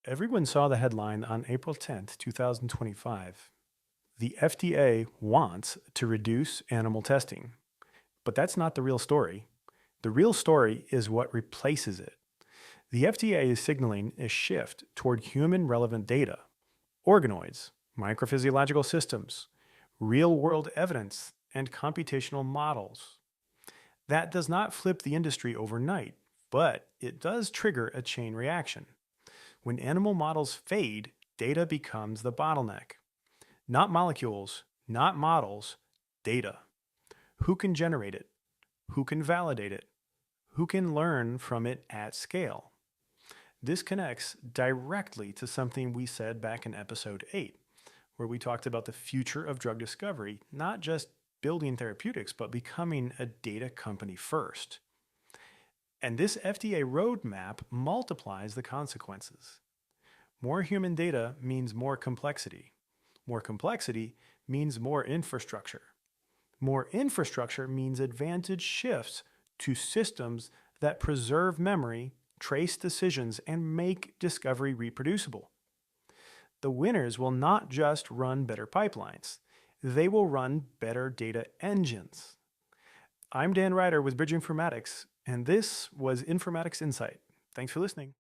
Everyone saw the headline on April 10th, 2025. The FDA wants to reduce animal testing. But that's not the real story. The real story is what replaces it. The FDA is signaling a shift toward human relevant data, organoids, microphysiological systems, real world evidence, and computational models. That does not flip the industry overnight, but it does trigger a chain reaction. When animal models fade, data becomes the bottleneck. Not molecules, not models, data. Who can generate it? Who can validate it? Who can learn from it at scale? This connects directly to something we said back in episode 8, where we talked about the future of drug discovery, not just building therapeutics, but becoming a data company first. And this FDA roadmap multiplies the consequences. More human data means more complexity. More complexity means more infrastructure. More infrastructure means advantage shifts to systems that preserve memory, trace decisions, and make discovery reproducible. The winners will not just run better pipelines, they will run better data engines. I'm Dan Ryder with Bioinformatics, and this was Informatics Insight. Thanks for listening.